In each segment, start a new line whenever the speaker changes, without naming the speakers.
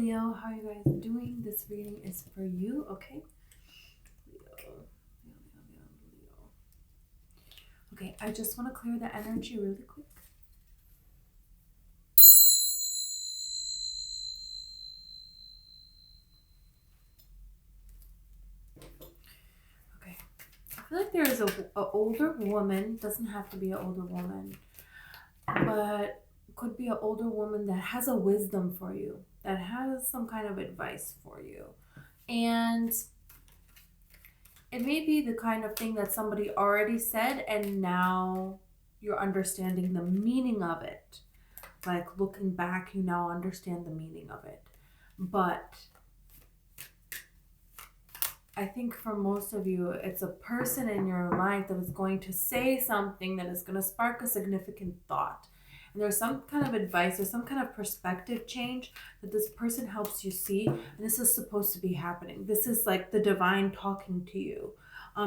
Leo, how are you guys doing? This reading is for you, okay? Leo. Okay, I just want to clear the energy really quick. Okay, I feel like there is a older woman, doesn't have to be an older woman, but could be an older woman that has a wisdom for you, that has some kind of advice for you. And it may be the kind of thing that somebody already said and now you're understanding the meaning of it. Like looking back, you now understand the meaning of it. But I think for most of you, it's a person in your life that is going to say something that is going to spark a significant thought. And there's some kind of advice or some kind of perspective change that this person helps you see. And this is supposed to be happening. This is like the divine talking to you.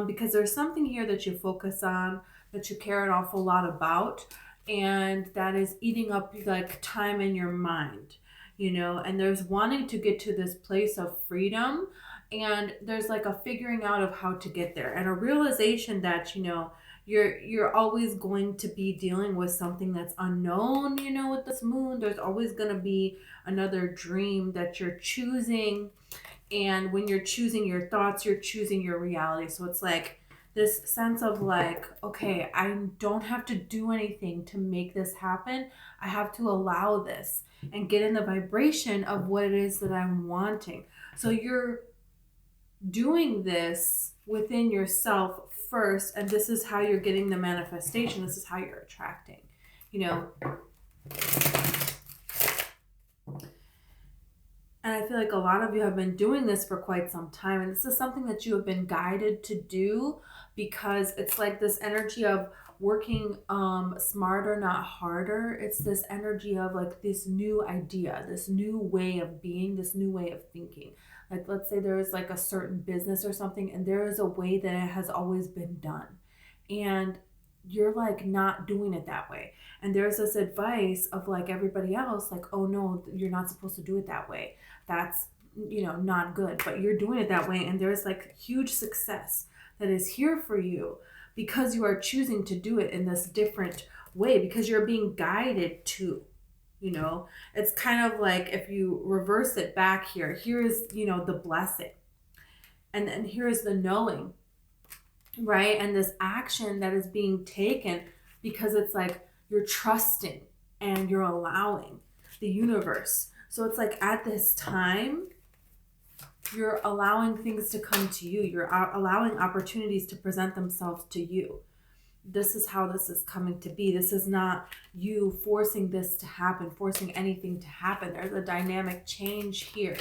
Because there's something here that you focus on, that you care an awful lot about. And that is eating up like time in your mind, you know, and there's wanting to get to this place of freedom. And there's like a figuring out of how to get there and a realization that, you know, you're always going to be dealing with something that's unknown, you know, with this moon. There's always going to be another dream that you're choosing. And when you're choosing your thoughts, you're choosing your reality. So it's like this sense of like, okay, I don't have to do anything to make this happen. I have to allow this and get in the vibration of what it is that I'm wanting. So you're doing this within yourself first, and this is how you're getting the manifestation. This is how you're attracting, you know. And I feel like a lot of you have been doing this for quite some time, and this is something that you have been guided to do, because it's like this energy of working smarter, not harder. It's this energy of like this new idea, this new way of being, this new way of thinking. Like, let's say there is like a certain business or something, and there is a way that it has always been done. And you're like not doing it that way. And there's this advice of like everybody else, like, oh no, you're not supposed to do it that way. That's, you know, not good, but you're doing it that way. And there's like huge success that is here for you because you are choosing to do it in this different way, because you're being guided to. You know, it's kind of like if you reverse it back here, here is, you know, the blessing. And then here is the knowing, right? And this action that is being taken because it's like you're trusting and you're allowing the universe. So it's like at this time, you're allowing things to come to you. You're allowing opportunities to present themselves to you. This is how this is coming to be. This is not you forcing this to happen, forcing anything to happen. There's a dynamic change here,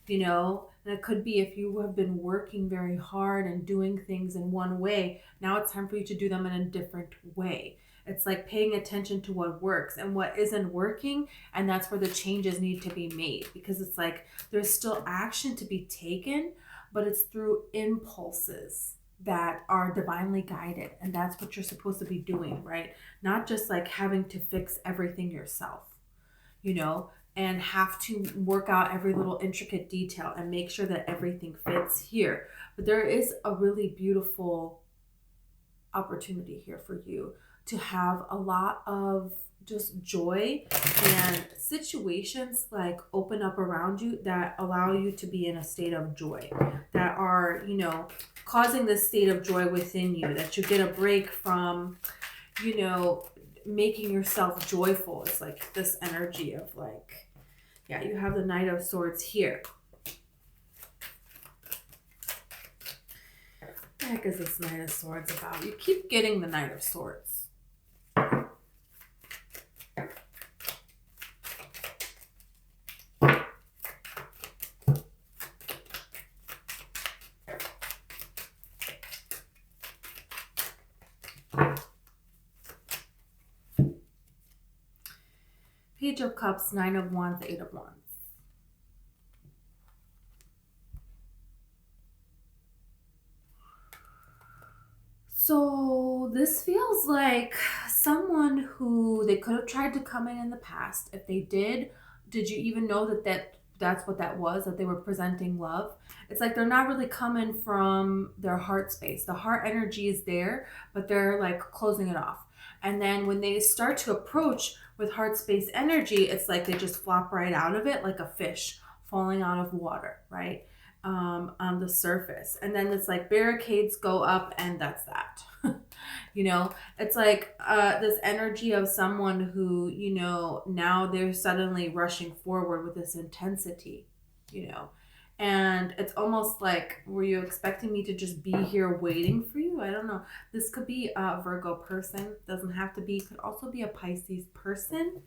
you know, and it could be if you have been working very hard and doing things in one way, now it's time for you to do them in a different way. It's like paying attention to what works and what isn't working, and that's where the changes need to be made, because it's like there's still action to be taken, but it's through impulses that are divinely guided, and that's what you're supposed to be doing, right? Not just like having to fix everything yourself, you know, and have to work out every little intricate detail and make sure that everything fits here. But there is a really beautiful opportunity here for you to have a lot of just joy, and situations like open up around you that allow you to be in a state of joy, that are, you know, causing this state of joy within you, that you get a break from, you know, making yourself joyful. It's like this energy of like, yeah, you have the Knight of Swords here. What the heck is this Knight of Swords about? You keep getting the Knight of Swords. Page of Cups, Nine of Wands, Eight of Wands. So this feels like someone who they could have tried to come in the past. If they did you even know that that's what that was, that they were presenting love. It's like they're not really coming from their heart space. The heart energy is there, but they're like closing it off. And then when they start to approach with heart space energy, it's like they just flop right out of it like a fish falling out of water, right? On the surface. And then it's like barricades go up, and that's that. You know, it's like this energy of someone who, you know, now they're suddenly rushing forward with this intensity, you know. And it's almost like, were you expecting me to just be here waiting for you? I don't know. This could be a Virgo person. Doesn't have to be. Could also be a Pisces person.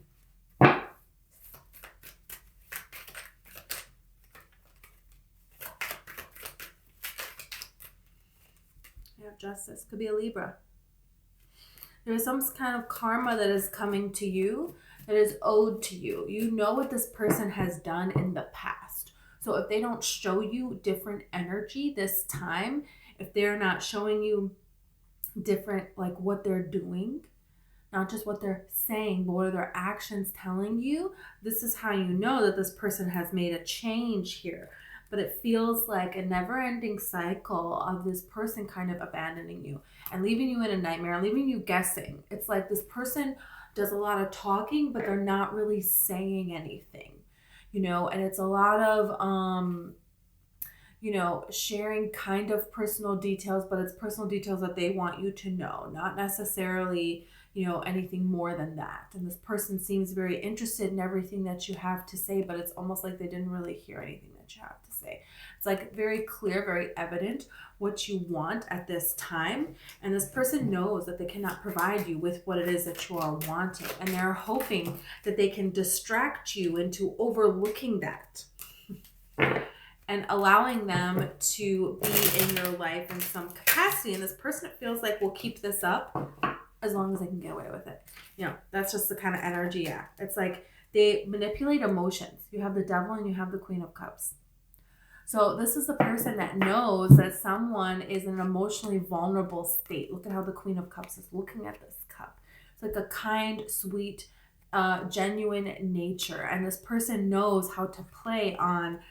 Yeah, Justice. Could be a Libra. There is some kind of karma that is coming to you, that is owed to you. You know what this person has done in the past. So if they don't show you different energy this time, if they're not showing you different, like what they're doing, not just what they're saying, but what are their actions telling you, this is how you know that this person has made a change here. But it feels like a never-ending cycle of this person kind of abandoning you and leaving you in a nightmare, leaving you guessing. It's like this person does a lot of talking, but they're not really saying anything, you know, and it's a lot of, you know, sharing kind of personal details, but it's personal details that they want you to know, not necessarily, you know, anything more than that. And this person seems very interested in everything that you have to say, but it's almost like they didn't really hear anything that you have to say. It's like very clear, very evident what you want at this time. And this person knows that they cannot provide you with what it is that you are wanting. And they're hoping that they can distract you into overlooking that and allowing them to be in your life in some capacity. And this person, it feels like, will keep this up as long as they can get away with it. You know, that's just the kind of energy. Yeah. It's like they manipulate emotions. You have the Devil and you have the Queen of Cups. So this is the person that knows that someone is in an emotionally vulnerable state. Look at how the Queen of Cups is looking at this cup. It's like a kind, sweet, genuine nature. And this person knows how to play on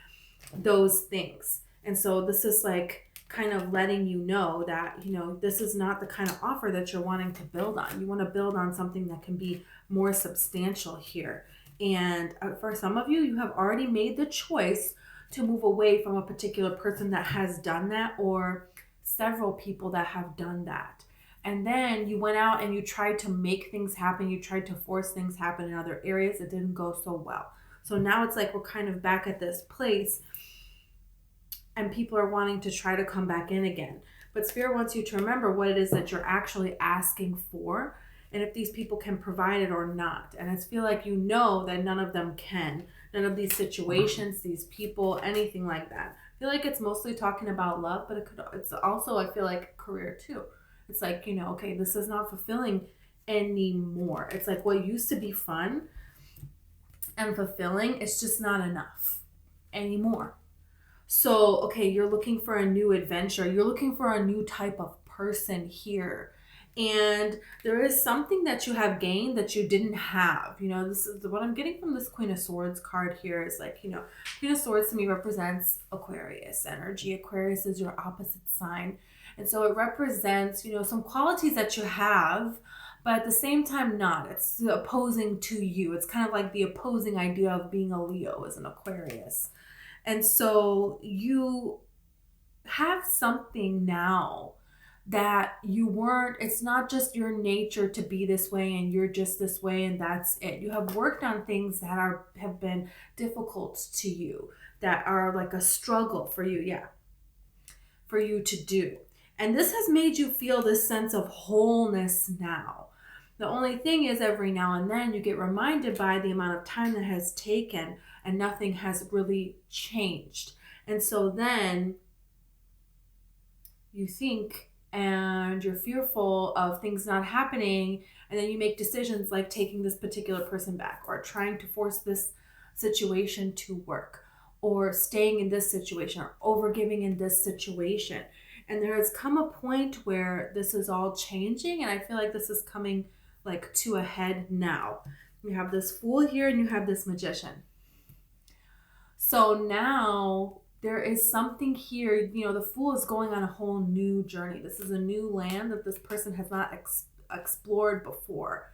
those things. And so this is like kind of letting you know that, you know, this is not the kind of offer that you're wanting to build on. You want to build on something that can be more substantial here. And for some of you, you have already made the choice to move away from a particular person that has done that, or several people that have done that. And then you went out and you tried to make things happen. You tried to force things happen in other areas. It didn't go so well. So now it's like we're kind of back at this place and people are wanting to try to come back in again. But Spirit wants you to remember what it is that you're actually asking for, and if these people can provide it or not. And I feel like you know that none of them can. None of these situations, these people, anything like that. I feel like it's mostly talking about love, but it's also, I feel like, career too. It's like, you know, okay, this is not fulfilling anymore. It's like what used to be fun and fulfilling, it's just not enough anymore. So, okay, you're looking for a new adventure. You're looking for a new type of person here. And there is something that you have gained that you didn't have. You know, this is what I'm getting from this Queen of Swords card here is like, you know, Queen of Swords to me represents Aquarius energy. Aquarius is your opposite sign. And so it represents, you know, some qualities that you have, but at the same time not. It's opposing to you. It's kind of like the opposing idea of being a Leo as an Aquarius. And so you have something now that you weren't, it's not just your nature to be this way and you're just this way and that's it. You have worked on things that have been difficult to you, that are like a struggle for you, for you to do. And this has made you feel this sense of wholeness now. The only thing is every now and then you get reminded by the amount of time that has taken and nothing has really changed. And so then you think and you're fearful of things not happening, and then you make decisions like taking this particular person back or trying to force this situation to work or staying in this situation or overgiving in this situation. And there has come a point where this is all changing, and I feel like this is coming like to a head now. You have this Fool here and you have this Magician. So now there is something here, the Fool is going on a whole new journey. This is a new land that this person has not explored before,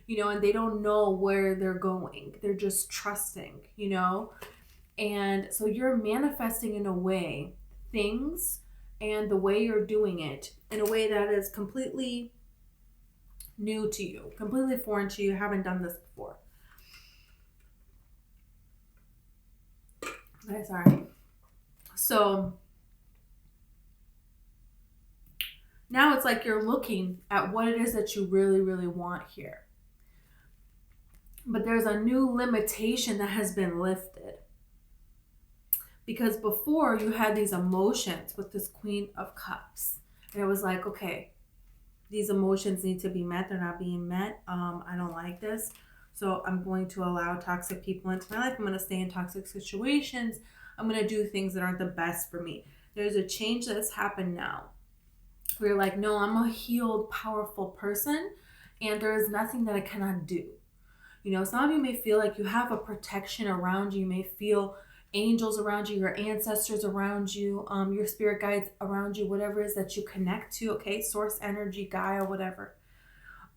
and they don't know where they're going. They're just trusting. And so you're manifesting in a way things and the way you're doing it in a way that is completely new to you, completely foreign to you. You haven't done this before. Okay, sorry. So now it's like you're looking at what it is that you really, really want here. But there's a new limitation that has been lifted. Because before you had these emotions with this Queen of Cups. And it was like, okay, these emotions need to be met. They're not being met. I don't like this. So I'm going to allow toxic people into my life. I'm going to stay in toxic situations. I'm going to do things that aren't the best for me. There's a change that has happened now. Where you're like, no, I'm a healed, powerful person. And there is nothing that I cannot do. Some of you may feel like you have a protection around you. You may feel angels around you, your ancestors around you, your spirit guides around you, whatever it is that you connect to, okay? Source energy, Gaia, whatever.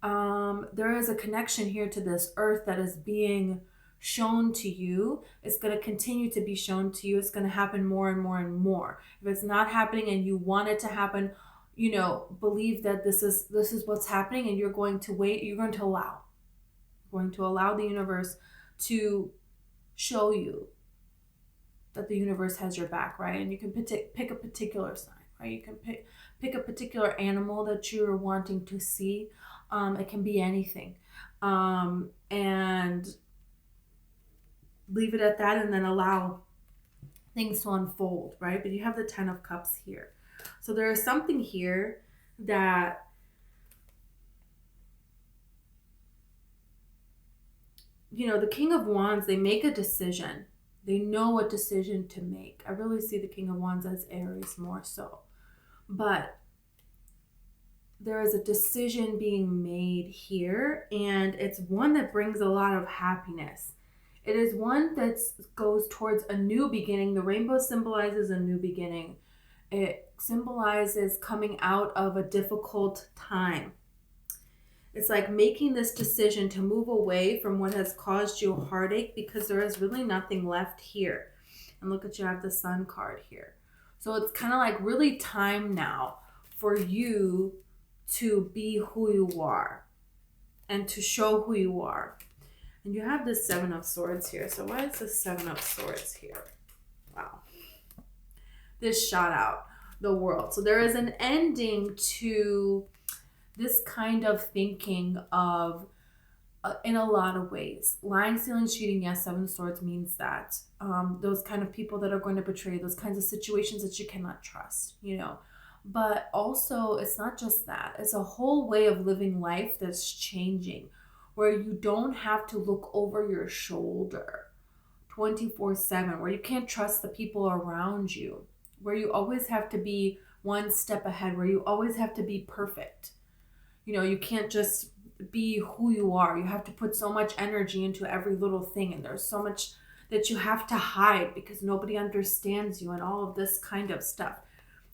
There is a connection here to this earth that is being shown to you. It's going to continue to be shown to you. It's going to happen more and more and more. If it's not happening and you want it to happen, believe that this is what's happening, and you're going to wait. You're going to allow. You're going to allow the universe to show you that the universe has your back, right? And you can pick a particular sign, right? You can pick a particular animal that you're wanting to see. It can be anything. And leave it at that, and then allow things to unfold, right? But you have the 10 of Cups here. So there is something here that the King of Wands, they make a decision. They know what decision to make. I really see the King of Wands as Aries more so. But there is a decision being made here, and it's one that brings a lot of happiness. It is one that goes towards a new beginning. The rainbow symbolizes a new beginning. It symbolizes coming out of a difficult time. It's like making this decision to move away from what has caused you heartache, because there is really nothing left here. And look at, you have the Sun card here. So it's kind of like really time now for you to be who you are and to show who you are. And you have the 7 of Swords here. So why is the 7 of Swords here? Wow. This shot out the world. So there is an ending to this kind of thinking of, in a lot of ways. Lying, stealing, cheating, yes, 7 of Swords means that. Those kind of people that are going to betray, those kinds of situations that you cannot trust, But also, it's not just that. It's a whole way of living life that's changing, where you don't have to look over your shoulder 24/7, where you can't trust the people around you, where you always have to be one step ahead, where you always have to be perfect. You can't just be who you are. You have to put so much energy into every little thing, and there's so much that you have to hide because nobody understands you and all of this kind of stuff.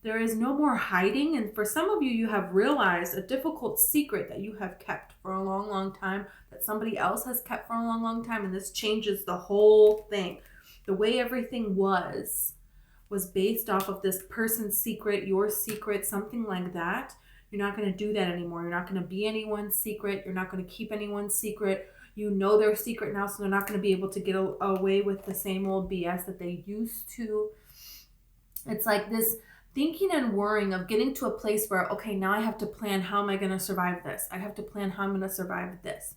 There is no more hiding. And for some of you, you have realized a difficult secret that you have kept for a long, long time, that somebody else has kept for a long, long time. And this changes the whole thing. The way everything was based off of this person's secret, your secret, something like that. You're not going to do that anymore. You're not going to be anyone's secret. You're not going to keep anyone's secret. You know their secret now, so they're not going to be able to get away with the same old BS that they used to. It's like this thinking and worrying of getting to a place where, okay, now I have to plan, how am I going to survive this? I have to plan how I'm going to survive this.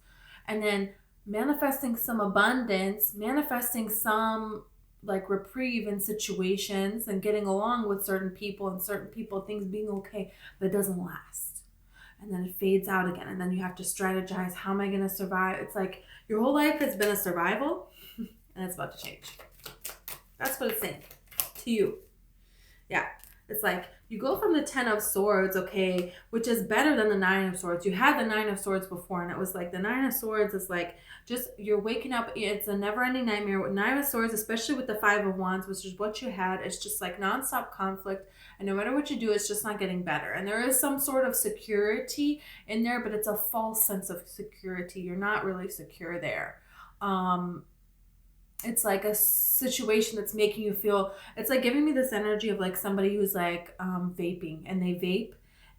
And then manifesting some abundance, manifesting some like reprieve in situations and getting along with certain people, things being okay, but it doesn't last. And then it fades out again. And then you have to strategize, how am I going to survive? It's like your whole life has been a survival and it's about to change. That's what it's saying to you. Yeah. It's like you go from the 10 of swords, okay, which is better than the 9 of swords. You had the 9 of swords before, and it was like the 9 of swords is like just you're waking up. It's a never-ending nightmare. With 9 of swords, especially with the 5 of wands, which is what you had, it's just like nonstop conflict. And no matter what you do, it's just not getting better. And there is some sort of security in there, but it's a false sense of security. You're not really secure there. It's like a situation that's making you feel, it's like giving me this energy of like somebody who's like vaping, and they vape,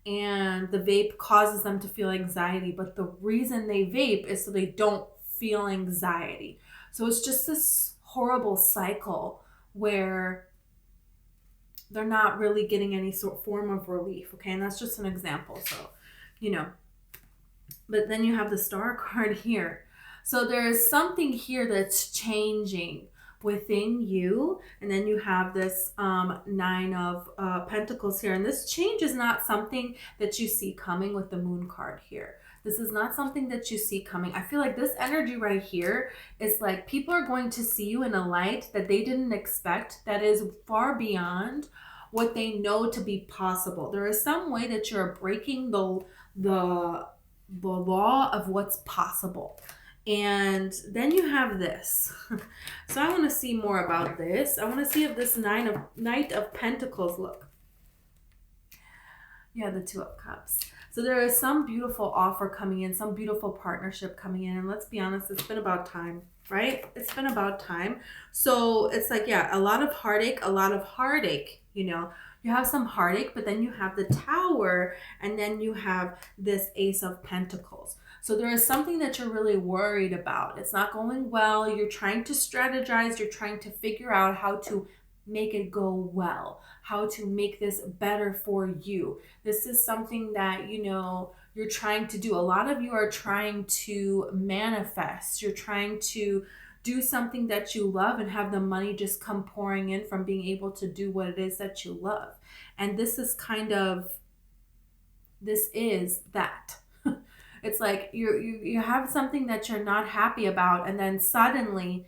and the vape causes them to feel anxiety, but the reason they vape is so they don't feel anxiety. So it's just this horrible cycle where they're not really getting any sort form of relief. Okay, and that's just an example. So, you know, but then you have the star card here. So there is something here that's changing within you. And then you have this 9 of Pentacles here. And this change is not something that you see coming with the Moon card here. This is not something that you see coming. I feel like this energy right here is like people are going to see you in a light that they didn't expect, that is far beyond what they know to be possible. There is some way that you're breaking the law of what's possible. And then you have this. So I want to see more about this. I want to see if this Knight of Pentacles, look. Yeah, the 2 of Cups. So there is some beautiful offer coming in, some beautiful partnership coming in. And let's be honest, it's been about time, right? It's been about time. So it's like, yeah, a lot of heartache, you know. You have some heartache, but then you have the Tower, and then you have this Ace of Pentacles. So there is something that you're really worried about. It's not going well. You're trying to strategize. You're trying to figure out how to make it go well, how to make this better for you. This is something that, you know, you're trying to do. A lot of you are trying to manifest. You're trying to do something that you love and have the money just come pouring in from being able to do what it is that you love. And this is that. It's like you have something that you're not happy about, and then suddenly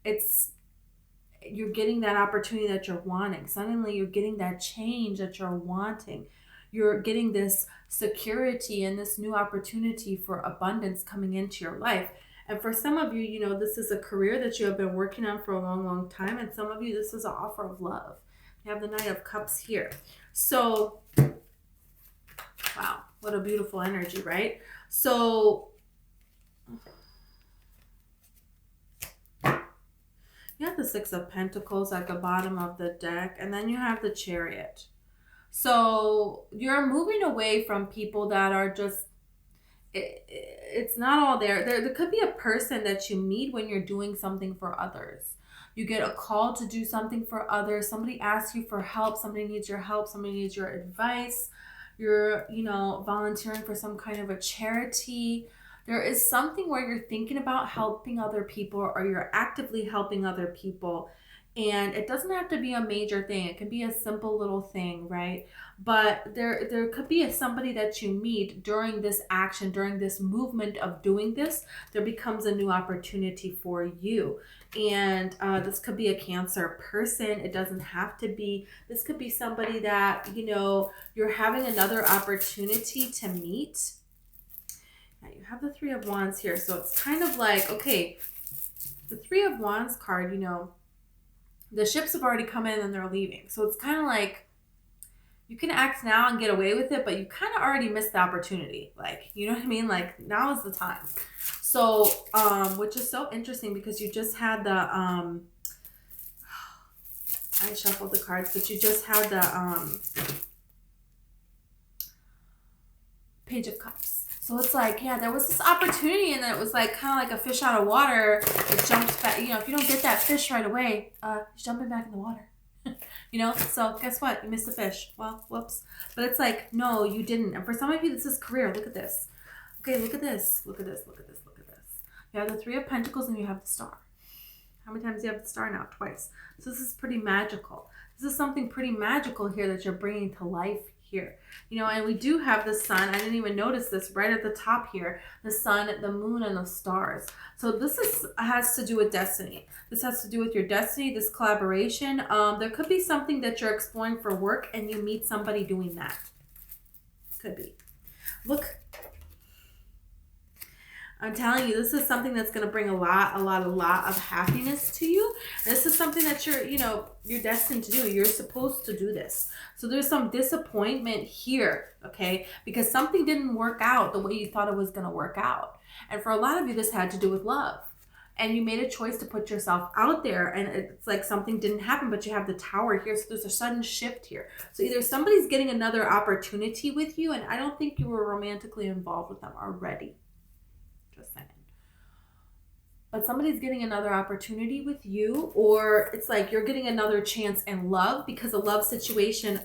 you're getting that opportunity that you're wanting. Suddenly you're getting that change that you're wanting. You're getting this security and this new opportunity for abundance coming into your life. And for some of you, you know, this is a career that you have been working on for a long, long time. And some of you, this is an offer of love. You have the Knight of Cups here. So, wow, what a beautiful energy, right? So, you have the 6 of Pentacles at the bottom of the deck, and then you have the Chariot. So, you're moving away from people that are just, it's not all there. There could be a person that you meet when you're doing something for others. You get a call to do something for others. Somebody asks you for help. Somebody needs your help. Somebody needs your advice. You're, you know, volunteering for some kind of a charity. There is something where you're thinking about helping other people, or you're actively helping other people. And it doesn't have to be a major thing. It can be a simple little thing, right? But there could be somebody that you meet during this action, during this movement of doing this. There becomes a new opportunity for you. And this could be a Cancer person. It doesn't have to be. This could be somebody that, you know, you're having another opportunity to meet. Now you have the 3 of Wands here. So it's kind of like, okay, the 3 of Wands card, you know, the ships have already come in and they're leaving. So it's kind of like you can act now and get away with it, but you kind of already missed the opportunity. Like, you know what I mean? Like, now is the time. So, which is so interesting because you just had the, I shuffled the cards, but you just had the Page of Cups. So it's like, yeah, there was this opportunity, and then it was like kind of like a fish out of water. It jumps back. You know, if you don't get that fish right away, it's jumping back in the water. You know, so guess what? You missed the fish. Well, whoops. But it's like, no, you didn't. And for some of you, this is career. Look at this. Okay, look at this. Look at this. Look at this. Look at this. You have the 3 of Pentacles and you have the Star. How many times do you have the Star now? Twice. So this is pretty magical. This is something pretty magical here that you're bringing to life here. You know, and we do have the sun. I didn't even notice this right at the top here. The sun, the moon, and the stars. So this has to do with destiny. This has to do with your destiny, this collaboration. There could be something that you're exploring for work and you meet somebody doing that. Could be. Look, I'm telling you, this is something that's going to bring a lot of happiness to you. This is something that you're destined to do. You're supposed to do this. So there's some disappointment here, okay? Because something didn't work out the way you thought it was going to work out. And for a lot of you, this had to do with love. And you made a choice to put yourself out there, and it's like something didn't happen, but you have the Tower here, so there's a sudden shift here. So either somebody's getting another opportunity with you, and I don't think you were romantically involved with them already. Just saying. But somebody's getting another opportunity with you, or it's like you're getting another chance in love because a love situation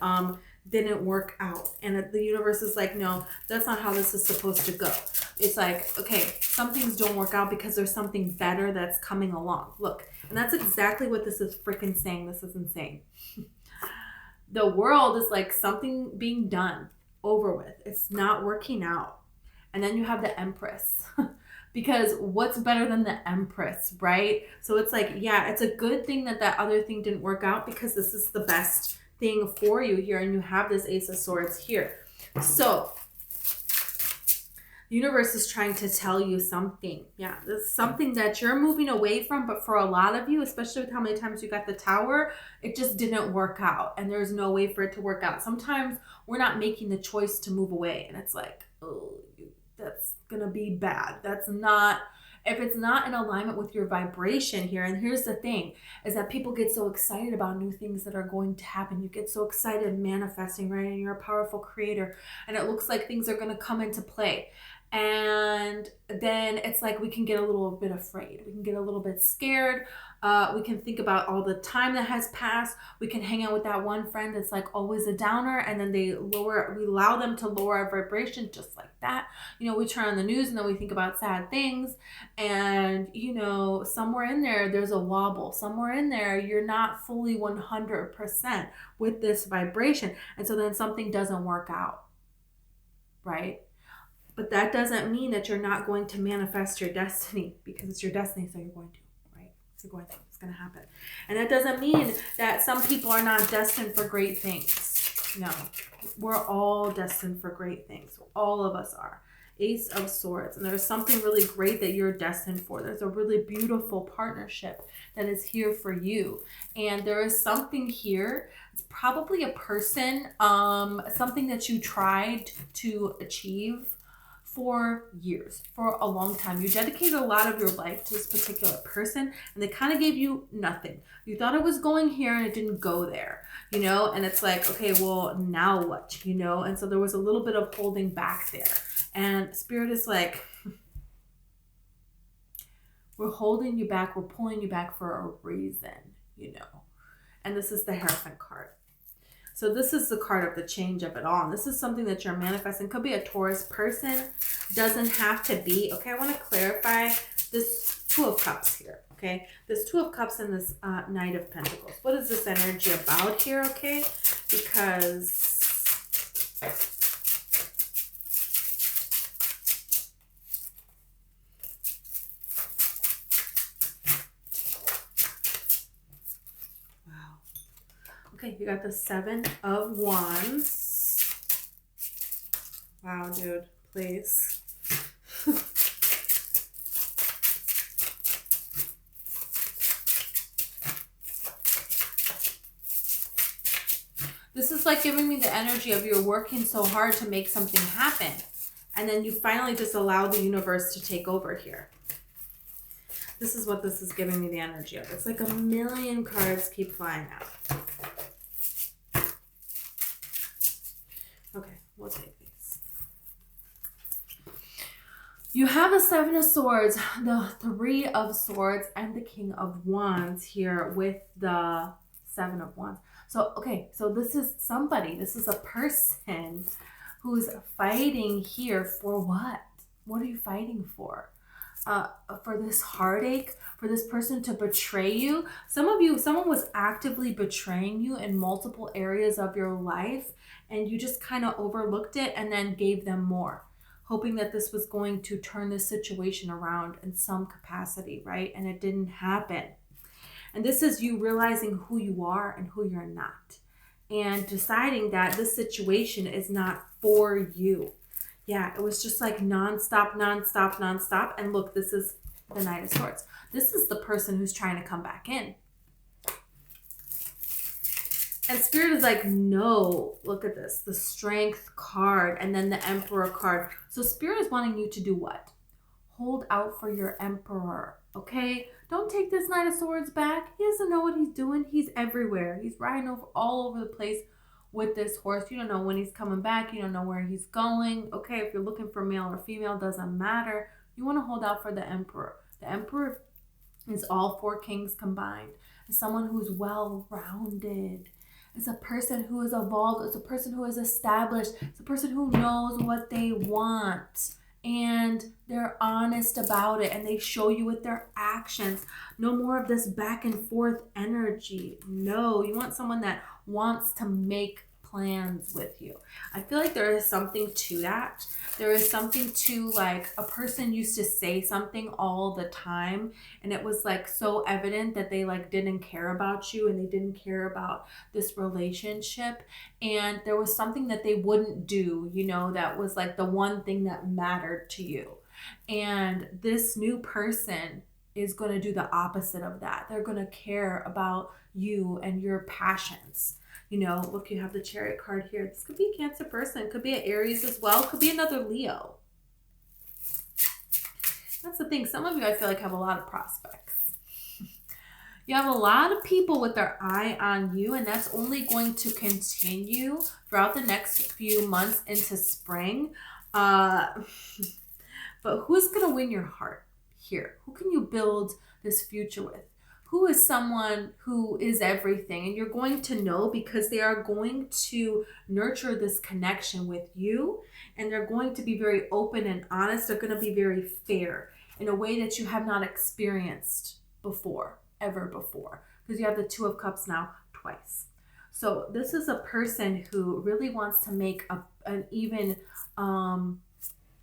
didn't work out. And the universe is like, no, that's not how this is supposed to go. It's like, okay, some things don't work out because there's something better that's coming along. Look, and that's exactly what this is freaking saying. This is insane. The world is like something being done, over with. It's not working out. And then you have the Empress. Because what's better than the Empress, right? So it's like, yeah, it's a good thing that that other thing didn't work out because this is the best thing for you here. And you have this Ace of Swords here. So the universe is trying to tell you something. Yeah, this is something that you're moving away from. But for a lot of you, especially with how many times you got the Tower, it just didn't work out. And there's no way for it to work out. Sometimes we're not making the choice to move away. And it's like, oh, that's gonna be bad. That's not, if it's not in alignment with your vibration here. And here's the thing, is that people get so excited about new things that are going to happen. You get so excited manifesting, right? And you're a powerful creator, and it looks like things are gonna come into play. And then it's like we can get a little bit afraid. We can get a little bit scared. We can think about all the time that has passed. We can hang out with that one friend that's like always a downer, and then we allow them to lower our vibration just like that. You know, we turn on the news and then we think about sad things, and you know, somewhere in there, there's a wobble. Somewhere in there, you're not fully 100% with this vibration. And so then something doesn't work out, right? But that doesn't mean that you're not going to manifest your destiny, because it's your destiny, so you're going to, right? You're going to, it's going to happen. And that doesn't mean that some people are not destined for great things. No, we're all destined for great things. All of us are. Ace of Swords. And there's something really great that you're destined for. There's a really beautiful partnership that is here for you. And there is something here. It's probably a person, something that you tried to achieve for years, for a long time. You dedicated a lot of your life to this particular person, and they kind of gave you nothing. You thought it was going here and it didn't go there, you know? And it's like, okay, well, now what, you know? And so there was a little bit of holding back there. And Spirit is like, we're holding you back. We're pulling you back for a reason, you know? And this is the Hierophant card. So this is the card of the change of it all. And this is something that you're manifesting. Could be a Taurus person. Doesn't have to be. Okay, I want to clarify this Two of Cups here. Okay, this Two of Cups and this Knight of Pentacles. What is this energy about here? Okay, because okay, you got the Seven of Wands. Wow, dude, please. This is like giving me the energy of you're working so hard to make something happen. And then you finally just allow the universe to take over here. This is what this is giving me the energy of. It's like a million cards keep flying out. Okay, we'll take these. You have a Seven of Swords, the Three of Swords, and the King of Wands here with the Seven of Wands. So, okay, so this is somebody, this is a person who's fighting here for what? What are you fighting for? uh, for this heartache, for this person to betray you. Some of you, someone was actively betraying you in multiple areas of your life, and you just kind of overlooked it and then gave them more, hoping that this was going to turn this situation around in some capacity, right? And it didn't happen. And this is you realizing who you are and who you're not, and deciding that this situation is not for you. Yeah, it was just like nonstop, nonstop, nonstop. And look, this is the Knight of Swords. This is the person who's trying to come back in. And Spirit is like, no, look at this, the Strength card and then the Emperor card. So Spirit is wanting you to do what? Hold out for your Emperor, okay? Don't take this Knight of Swords back. He doesn't know what he's doing. He's everywhere. He's riding over all over the place with this horse. You don't know when he's coming back. You don't know where he's going. Okay, if you're looking for male or female, doesn't matter. You want to hold out for the Emperor. The Emperor is all four kings combined. It's someone who's well-rounded. It's a person who is evolved. It's a person who is established. It's a person who knows what they want. And they're honest about it, and they show you with their actions. No more of this back and forth energy. No, you want someone that wants to make plans with you. I feel like there is something to that. There is something to, like, a person used to say something all the time, and it was like so evident that they like didn't care about you and they didn't care about this relationship, and there was something that they wouldn't do, you know, that was like the one thing that mattered to you. And this new person is going to do the opposite of that. They're going to care about you and your passions. You know, look, you have the Chariot card here. This could be a Cancer person. Could be an Aries as well. Could be another Leo. That's the thing. Some of you, I feel like, have a lot of prospects. You have a lot of people with their eye on you, and that's only going to continue throughout the next few months into spring. But who's going to win your heart here? Who can you build this future with? Who is someone who is everything? And you're going to know because they are going to nurture this connection with you, and they're going to be very open and honest. They're going to be very fair in a way that you have not experienced before, ever before, because you have the Two of Cups now twice. So this is a person who really wants to make an even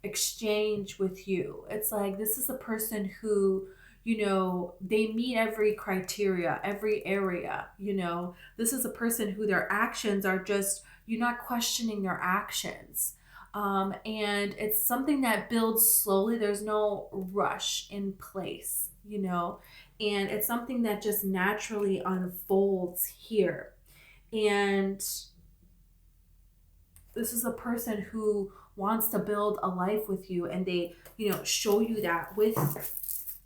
exchange with you. It's like this is a person who, you know, they meet every criteria, every area, you know. This is a person who their actions are just, you're not questioning their actions. And it's something that builds slowly. There's no rush in place, you know, and it's something that just naturally unfolds here. And this is a person who wants to build a life with you, and they, you know, show you that with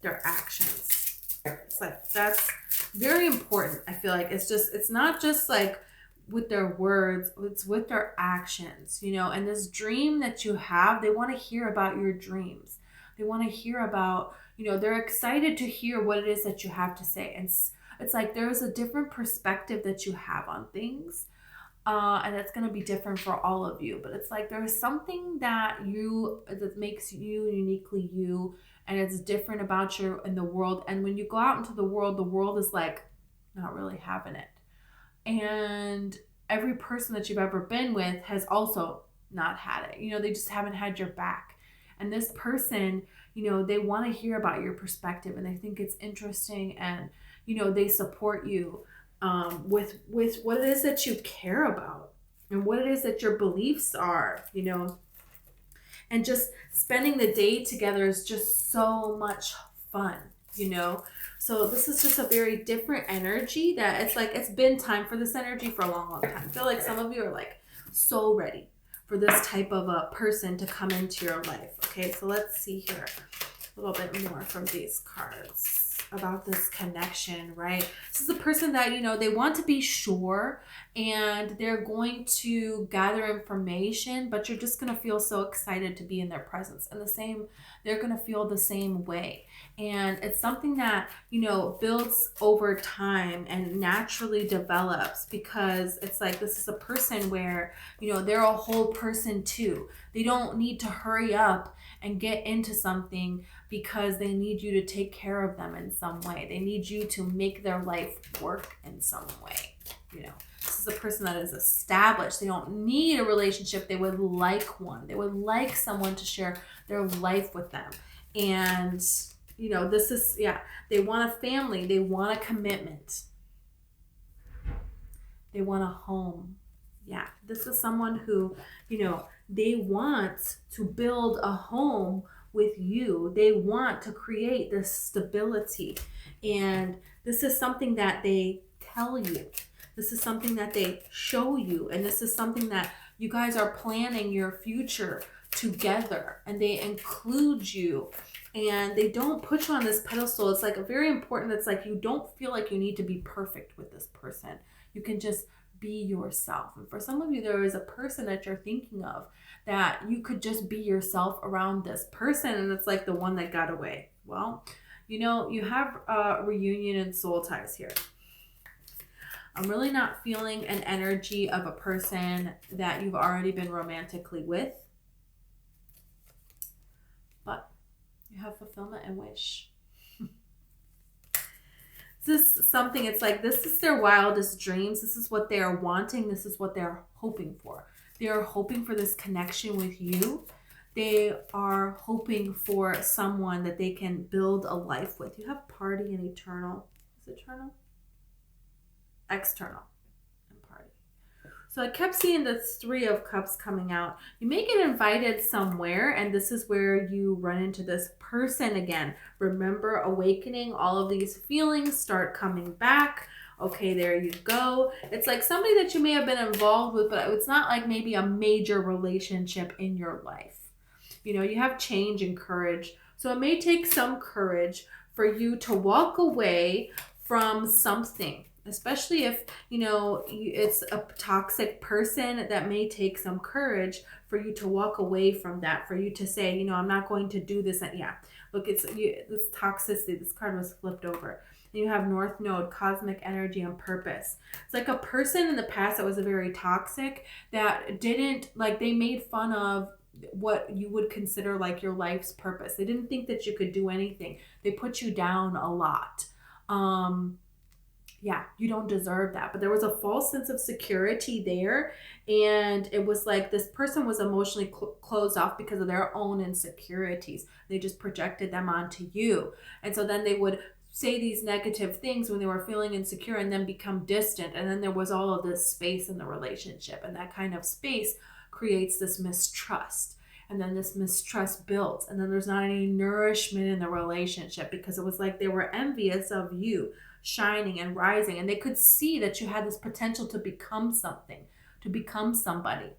their actions. It's like, that's very important. I feel like it's not just like with their words, it's with their actions, you know. And this dream that you have, they want to hear about your dreams. They want to hear about, you know, they're excited to hear what it is that you have to say. And it's like there's a different perspective that you have on things. And that's going to be different for all of you. But it's like there's something that makes you uniquely you, and it's different about you in the world. And when you go out into the world is like not really having it. And every person that you've ever been with has also not had it. You know, they just haven't had your back. And this person, you know, they want to hear about your perspective, and they think it's interesting, and, you know, they support you with what it is that you care about and what it is that your beliefs are, you know. And just spending the day together is just so much fun, you know. So this is just a very different energy that it's like it's been time for this energy for a long, long time. I feel like some of you are like so ready for this type of a person to come into your life. Okay, so let's see here a little bit more from these cards about this connection, right? This is a person that, you know, they want to be sure, and they're going to gather information, but you're just going to feel so excited to be in their presence. And they're going to feel the same way. And it's something that, you know, builds over time and naturally develops, because it's like this is a person where, you know, they're a whole person too. They don't need to hurry up and get into something because they need you to take care of them in some way. They need you to make their life work in some way. You know, this is a person that is established. They don't need a relationship. They would like one. They would like someone to share their life with them. And, you know, this is, yeah, they want a family. They want a commitment. They want a home. Yeah, this is someone who, you know, they want to build a home with you. They want to create this stability. And this is something that they tell you. This is something that they show you. And this is something that you guys are planning your future together. And they include you. And they don't put you on this pedestal. It's like very important. It's like you don't feel like you need to be perfect with this person. You can just be yourself. And for some of you, there is a person that you're thinking of that you could just be yourself around this person, and it's like the one that got away. Well, you know, you have a reunion and soul ties here. I'm really not feeling an energy of a person that you've already been romantically with, but you have fulfillment and wish. This is something, it's like this is their wildest dreams. This is what they are wanting. This is what they're hoping for. They are hoping for this connection with you. They are hoping for someone that they can build a life with. You have party and eternal. Is it eternal? External and party. So I kept seeing the 3 of Cups coming out. You may get invited somewhere, and this is where you run into this person again. Remember, awakening, all of these feelings start coming back. Okay, there you go. It's like somebody that you may have been involved with, but it's not like maybe a major relationship in your life. You know, you have change and courage. So it may take some courage for you to walk away from something, especially if, you know, it's a toxic person. That may take some courage for you to walk away from that, for you to say, you know, I'm not going to do this. And yeah, look, it's this toxicity. This card was flipped over. And you have North Node, cosmic energy and purpose. It's like a person in the past that was a very toxic, that didn't, like, they made fun of what you would consider like your life's purpose. They didn't think that you could do anything. They put you down a lot. Yeah, you don't deserve that. But there was a false sense of security there. And it was like this person was emotionally closed off because of their own insecurities. They just projected them onto you. And so then they would say these negative things when they were feeling insecure and then become distant. And then there was all of this space in the relationship. And that kind of space creates this mistrust. And then this mistrust builds. And then there's not any nourishment in the relationship because it was like they were envious of you shining and rising. And they could see that you had this potential to become something, to become somebody.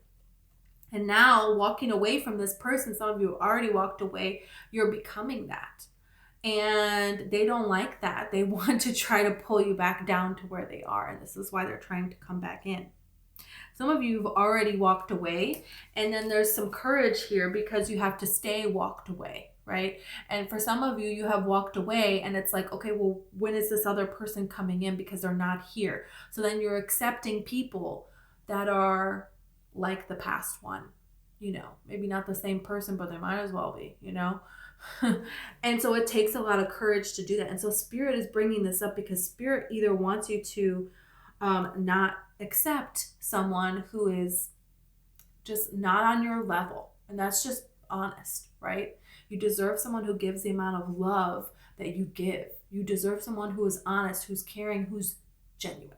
And now walking away from this person, some of you already walked away, you're becoming that. And they don't like that. They want to try to pull you back down to where they are. And this is why they're trying to come back in. Some of you have already walked away, and then there's some courage here because you have to stay walked away, right? And for some of you, you have walked away and it's like, okay, well, when is this other person coming in because they're not here? So then you're accepting people that are like the past one, you know, maybe not the same person, but they might as well be, you know? And so it takes a lot of courage to do that. And so Spirit is bringing this up because Spirit either wants you to not accept someone who is just not on your level. And that's just honest, right? You deserve someone who gives the amount of love that you give. You deserve someone who is honest, who's caring, who's genuine,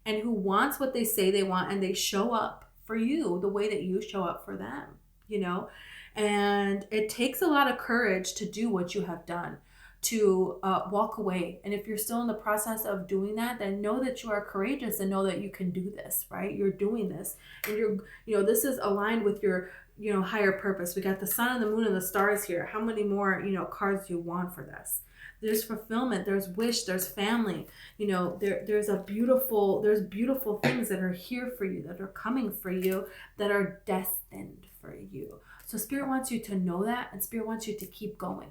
and who wants what they say they want, and they show up for you the way that you show up for them, you know? And it takes a lot of courage to do what you have done, to walk away. And if you're still in the process of doing that, then know that you are courageous and know that you can do this, right? You're doing this, and you're, you know, this is aligned with your, you know, higher purpose. We got the sun and the moon and the stars here. How many more, you know, cards do you want for this? There's fulfillment, there's wish, there's family. You know, there's beautiful things that are here for you, that are coming for you, that are destined for you. So Spirit wants you to know that, and Spirit wants you to keep going.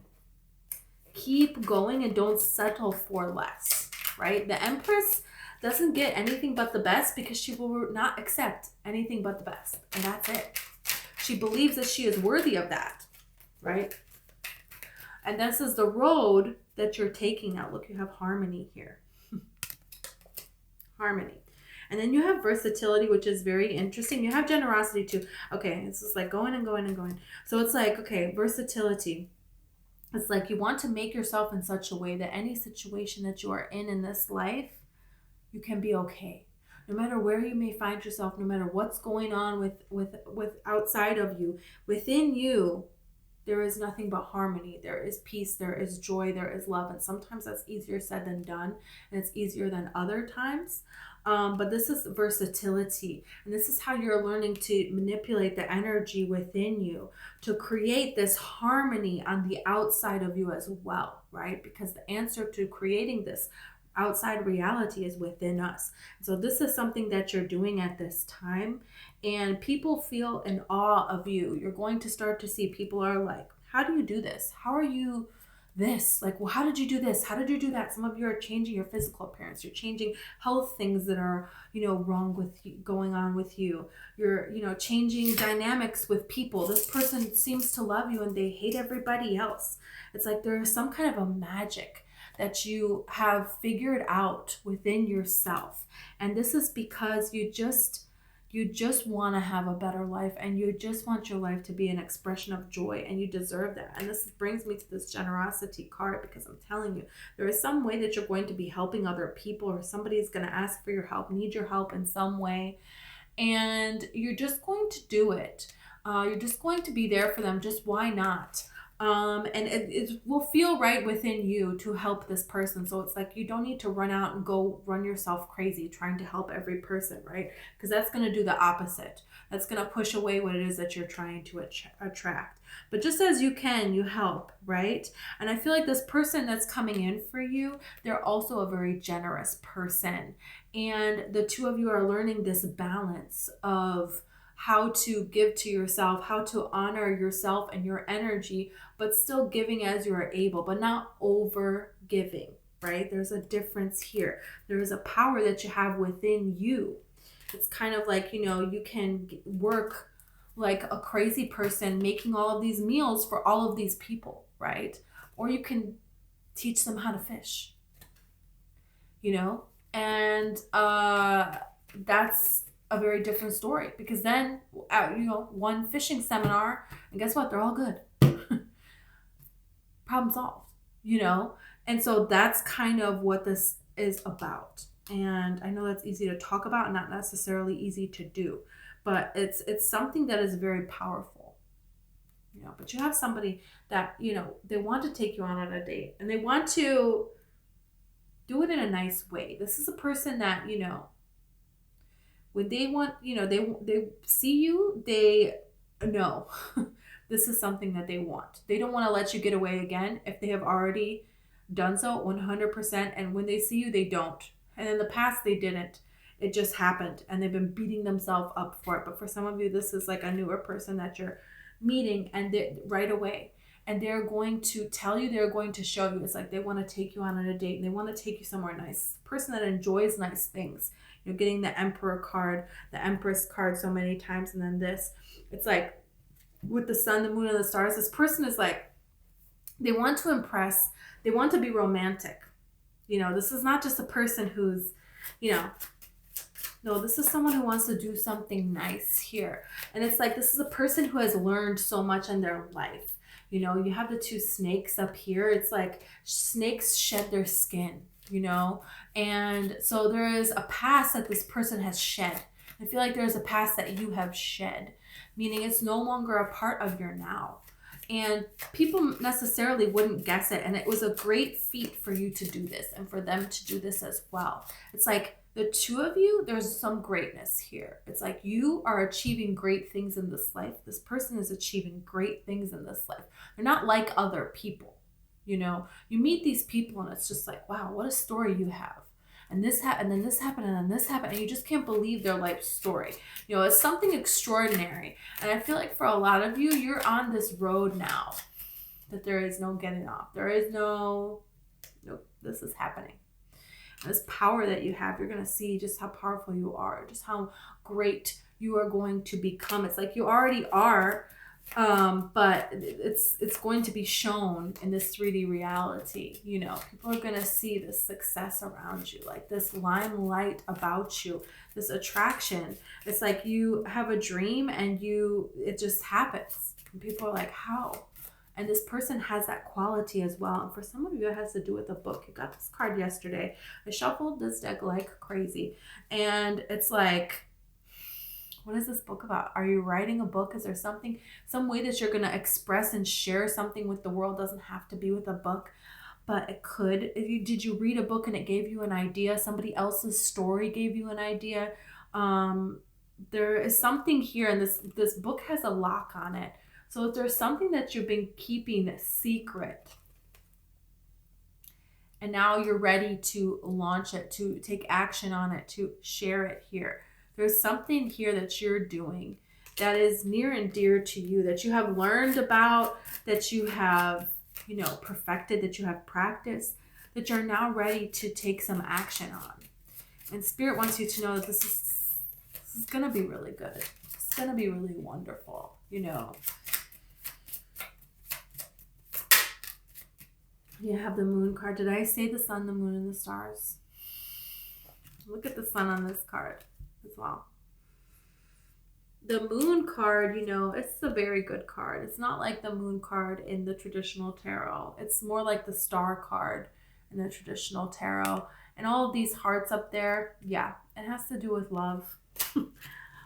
Keep going and don't settle for less, right? The Empress doesn't get anything but the best because she will not accept anything but the best. And that's it. She believes that she is worthy of that, right? And this is the road that you're taking now. Look, you have harmony here. Harmony. And then you have versatility, which is very interesting. You have generosity too. Okay, this is like going and going and going. So it's like, okay, versatility. It's like you want to make yourself in such a way that any situation that you are in this life, you can be okay. No matter where you may find yourself, no matter what's going on with outside of you, within you, there is nothing but harmony. There is peace, there is joy, there is love. And sometimes that's easier said than done, and it's easier than other times. But this is versatility. And this is how you're learning to manipulate the energy within you to create this harmony on the outside of you as well, right? Because the answer to creating this outside reality is within us. So this is something that you're doing at this time, and people feel in awe of you. You're going to start to see people are like, how do you do this? How are you this? Like, well, how did you do this? How did you do that? Some of you are changing your physical appearance. You're changing health things that are, wrong with you, going on with you. You're, changing dynamics with people. This person seems to love you and they hate everybody else. It's like there is some kind of a magic that you have figured out within yourself. And this is because you just want to have a better life, and you just want your life to be an expression of joy, and you deserve that. And this brings me to this generosity card, because I'm telling you, there is some way that you're going to be helping other people, or somebody is going to ask for your help, need your help in some way, and you're just going to do it. You're just going to be there for them. Just why not? And it will feel right within you to help this person. So it's like you don't need to run out and go run yourself crazy trying to help every person, right? Because that's going to do the opposite. That's going to push away what it is that you're trying to attract. But just as you can, you help, right? And I feel like this person that's coming in for you, they're also a very generous person. And the two of you are learning this balance of how to give to yourself, how to honor yourself and your energy, but still giving as you are able, but not over giving, right? There's a difference here. There is a power that you have within you. It's kind of like, you can work like a crazy person making all of these meals for all of these people, right? Or you can teach them how to fish, and that's a very different story, because then one fishing seminar and guess what, they're all good. Problem solved. And so that's kind of what this is about. And I know that's easy to talk about and not necessarily easy to do, but it's something that is very powerful. But you have somebody that they want to take you on a date, and they want to do it in a nice way. This is a person that when they want, they see you, they know this is something that they want. They don't want to let you get away again if they have already done so 100%. And when they see you, they don't. And in the past, they didn't. It just happened, and they've been beating themselves up for it. But for some of you, this is like a newer person that you're meeting, and right away. And they're going to tell you, they're going to show you. It's like they want to take you on a date, and they want to take you somewhere nice. Person that enjoys nice things. You're getting the Emperor card, the Empress card so many times, and then this. It's like with the sun, the moon, and the stars, this person is like, they want to impress. They want to be romantic. This is not just a person who's, no, this is someone who wants to do something nice here. And it's like, this is a person who has learned so much in their life. You have the two snakes up here. It's like snakes shed their skin. And so there is a past that this person has shed. I feel like there's a past that you have shed, meaning it's no longer a part of your now. And people necessarily wouldn't guess it. And it was a great feat for you to do this and for them to do this as well. It's like the two of you, there's some greatness here. It's like you are achieving great things in this life. This person is achieving great things in this life. They're not like other people. You meet these people and it's just like, wow, what a story you have. And this happened, and then this happened, and then this happened, and you just can't believe their life story. It's something extraordinary. And I feel like for a lot of you, you're on this road now that there is no getting off. There is no, this is happening. And this power that you have, you're going to see just how powerful you are, just how great you are going to become. It's like you already are But it's going to be shown in this 3D reality. You know, people are going to see this success around you, like this limelight about you, this attraction. It's like you have a dream and it just happens. And people are like, how? And this person has that quality as well. And for some of you, it has to do with a book. You got this card yesterday. I shuffled this deck like crazy. And it's like, what is this book about? Are you writing a book? Is there something, some way that you're going to express and share something with the world? Doesn't have to be with a book, but it could. Did you read a book and it gave you an idea? Somebody else's story gave you an idea. There is something here, and this book has a lock on it. So if there's something that you've been keeping secret, and now you're ready to launch it, to take action on it, to share it here. There's something here that you're doing that is near and dear to you, that you have learned about, that you have, you know, perfected, that you have practiced, that you're now ready to take some action on. And Spirit wants you to know that this is going to be really good. It's going to be really wonderful, you know. You have the Moon card. Did I say the sun, the moon, and the stars? Look at the sun on this card as well. The Moon card, you know, it's a very good card. It's not like the Moon card in the traditional tarot. It's more like the Star card in the traditional tarot. And all of these hearts up there, yeah, it has to do with love.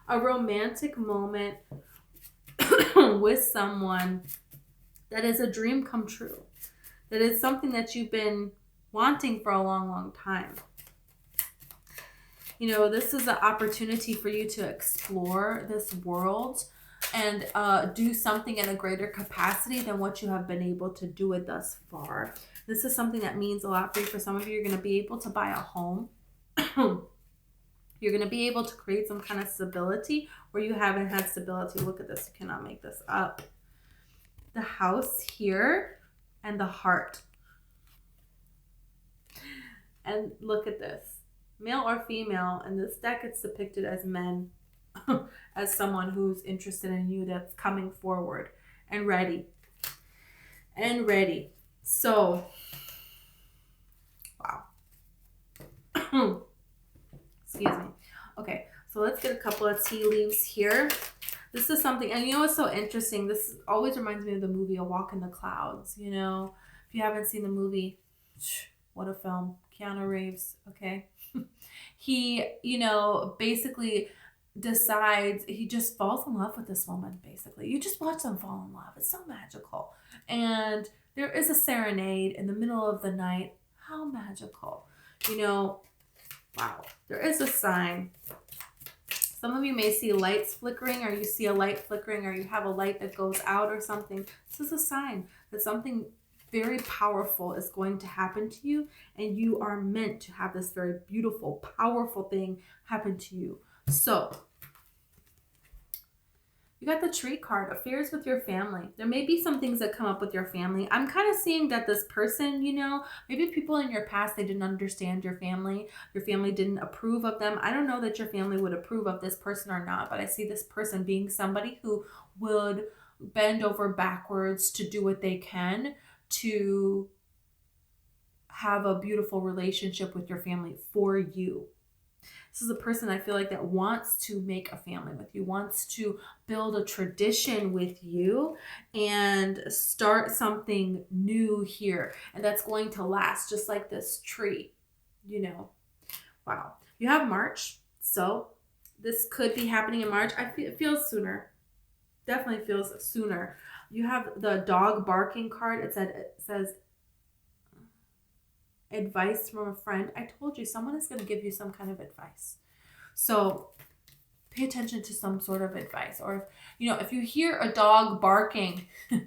A romantic moment with someone that is a dream come true. That is something that you've been wanting for a long, long time. You know, this is an opportunity for you to explore this world and do something in a greater capacity than what you have been able to do it thus far. This is something that means a lot for you. For some of you, you're going to be able to buy a home. You're going to be able to create some kind of stability where you haven't had stability. Look at this. You cannot make this up. The House here and the Heart. And look at this. Male or female, and this deck it's depicted as men, as someone who's interested in you, that's coming forward and ready. And ready. So, wow. Excuse me. Okay, so let's get a couple of tea leaves here. This is something, and you know what's so interesting? This always reminds me of the movie A Walk in the Clouds, you know? If you haven't seen the movie, what a film. Keanu Reeves, okay? He, you know, basically decides, he just falls in love with this woman, basically. You just watch them fall in love. It's so magical. And there is a serenade in the middle of the night. How magical. You know, wow. There is a sign. Some of you may see lights flickering, or you see a light flickering, or you have a light that goes out or something. This is a sign that something very powerful is going to happen to you, and you are meant to have this very beautiful, powerful thing happen to you. So, you got the Tree card, affairs with your family. There may be some things that come up with your family. I'm kind of seeing that this person, you know, maybe people in your past, they didn't understand your family. Your family didn't approve of them. I don't know that your family would approve of this person or not, but I see this person being somebody who would bend over backwards to do what they can to have a beautiful relationship with your family for you. This is a person I feel like that wants to make a family with you, wants to build a tradition with you and start something new here. And that's going to last, just like this tree, you know. Wow. You have March. So this could be happening in March. It feels sooner. Definitely feels sooner. You have the dog barking card. It says advice from a friend. I told you someone is going to give you some kind of advice. So pay attention to some sort of advice. Or, you know, if you hear a dog barking in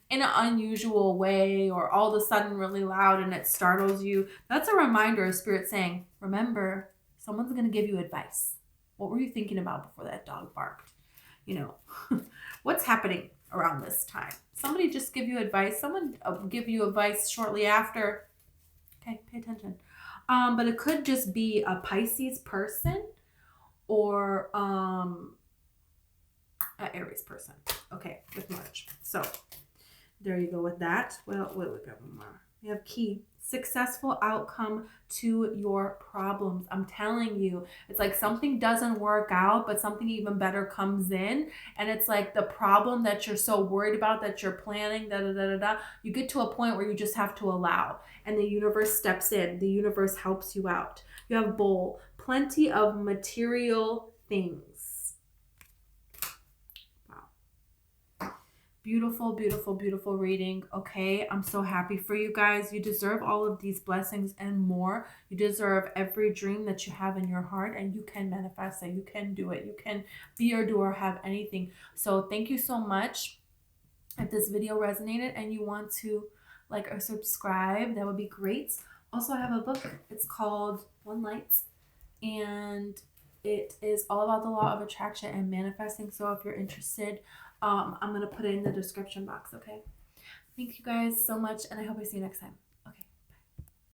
an unusual way, or all of a sudden really loud and it startles you, that's a reminder of Spirit saying, remember, someone's going to give you advice. What were you thinking about before that dog barked? You know, what's happening around this time? Somebody just give you advice. Someone give you advice shortly after. Okay, pay attention. But it could just be a Pisces person, or Aries person. Okay, with March. So there you go with that. Well, wait, we got one more. We have key. Successful outcome to your problems. I'm telling you, it's like something doesn't work out, but something even better comes in. And it's like the problem that you're so worried about, that you're planning, da da da da da. You get to a point where you just have to allow, and the universe steps in. The universe helps you out. You have bowl. Plenty of material things. Beautiful, beautiful, beautiful reading. Okay, I'm so happy for you guys. You deserve all of these blessings and more. You deserve every dream that you have in your heart, and you can manifest it. You can do it. You can be or do or have anything. So thank you so much. If this video resonated and you want to like or subscribe, that would be great. Also, I have a book. It's called One Light, and it is all about the law of attraction and manifesting. So if you're interested, I'm going to put it in the description box, okay? Thank you guys so much, and I hope I see you next time.